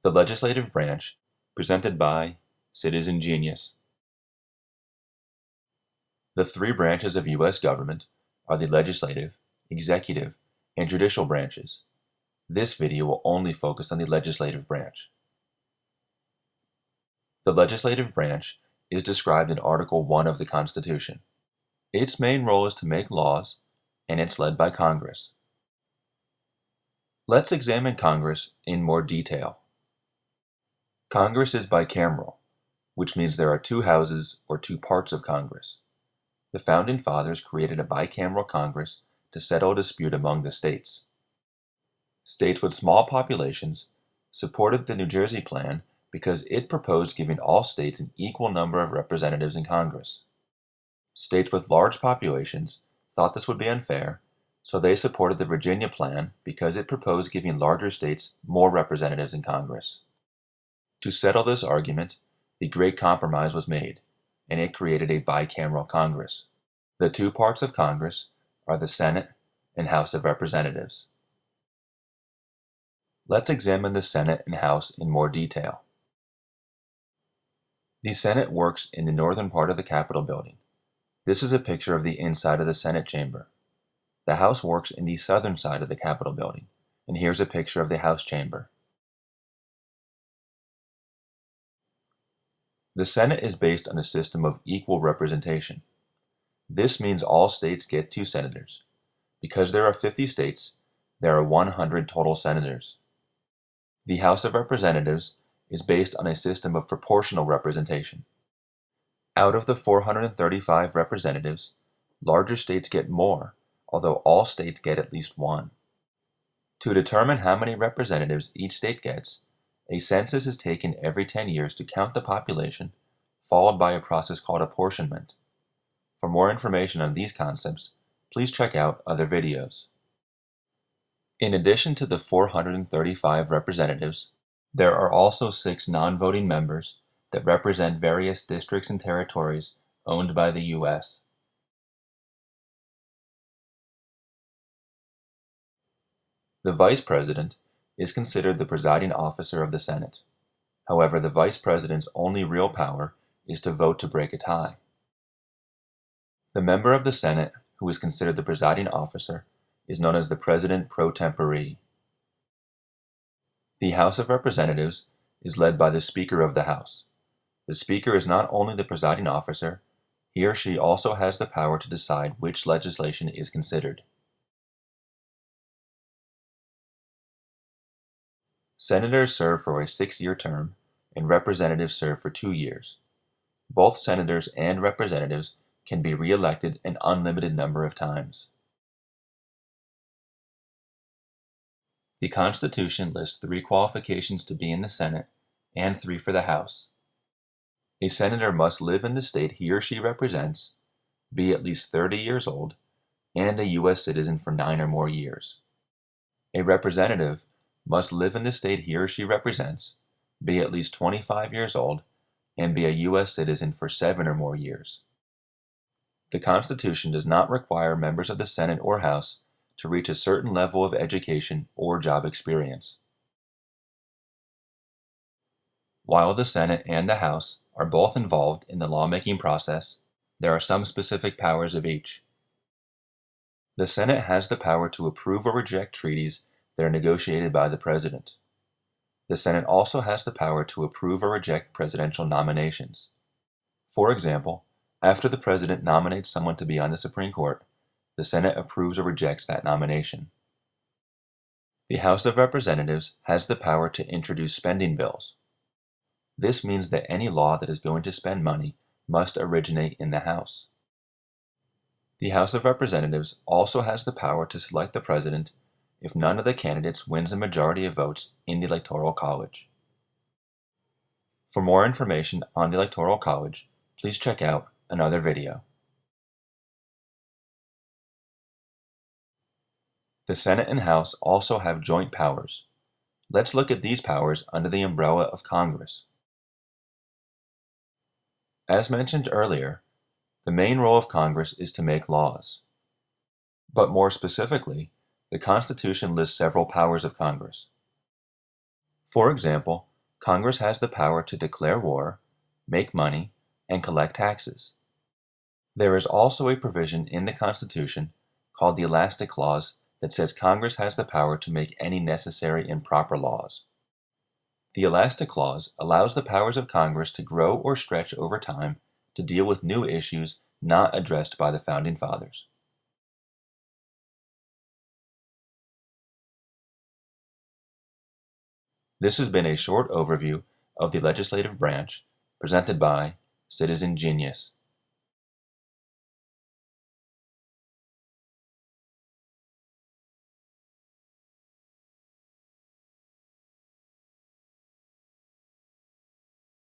The legislative branch, presented by Citizen Genius. The three branches of U.S. government are the legislative, executive, and judicial branches. This video will only focus on the legislative branch. The legislative branch is described in Article 1 of the Constitution. Its main role is to make laws, and it's led by Congress. Let's examine Congress in more detail. Congress is bicameral, which means there are two houses or two parts of Congress. The Founding Fathers created a bicameral Congress to settle a dispute among the states. States with small populations supported the New Jersey Plan because it proposed giving all states an equal number of representatives in Congress. States with large populations thought this would be unfair, so they supported the Virginia Plan because it proposed giving larger states more representatives in Congress. To settle this argument, the Great Compromise was made, and it created a bicameral Congress. The two parts of Congress are the Senate and House of Representatives. Let's examine the Senate and House in more detail. The Senate works in the northern part of the Capitol building. This is a picture of the inside of the Senate chamber. The House works in the southern side of the Capitol building, and here's a picture of the House chamber. The Senate is based on a system of equal representation. This means all states get 2 senators. Because there are 50 states, there are 100 total senators. The House of Representatives is based on a system of proportional representation. Out of the 435 representatives, larger states get more, although all states get at least 1. To determine how many representatives each state gets, a census is taken every 10 years to count the population, followed by a process called apportionment. For more information on these concepts, please check out other videos. In addition to the 435 representatives, there are also 6 non-voting members that represent various districts and territories owned by the U.S. The Vice President is considered the presiding officer of the Senate. However, the Vice President's only real power is to vote to break a tie. The member of the Senate who is considered the presiding officer is known as the President pro tempore. The House of Representatives is led by the Speaker of the House. The Speaker is not only the presiding officer, he or she also has the power to decide which legislation is considered. Senators serve for a 6-year term, and representatives serve for 2 years. Both senators and representatives can be re-elected an unlimited number of times. The Constitution lists 3 qualifications to be in the Senate and 3 for the House. A senator must live in the state he or she represents, be at least 30 years old, and a U.S. citizen for 9 or more years. A representative must live in the state he or she represents, be at least 25 years old, and be a U.S. citizen for 7 or more years. The Constitution does not require members of the Senate or House to reach a certain level of education or job experience. While the Senate and the House are both involved in the lawmaking process, there are some specific powers of each. The Senate has the power to approve or reject treaties that are negotiated by the President. The Senate also has the power to approve or reject presidential nominations. For example, after the President nominates someone to be on the Supreme Court, the Senate approves or rejects that nomination. The House of Representatives has the power to introduce spending bills. This means that any law that is going to spend money must originate in the House. The House of Representatives also has the power to select the President if none of the candidates wins a majority of votes in the Electoral College. For more information on the Electoral College, please check out another video. The Senate and House also have joint powers. Let's look at these powers under the umbrella of Congress. As mentioned earlier, the main role of Congress is to make laws. But more specifically, the Constitution lists several powers of Congress. For example, Congress has the power to declare war, make money, and collect taxes. There is also a provision in the Constitution called the Elastic Clause that says Congress has the power to make any necessary and proper laws. The Elastic Clause allows the powers of Congress to grow or stretch over time to deal with new issues not addressed by the Founding Fathers. This has been a short overview of the legislative branch presented by Citizen Genius.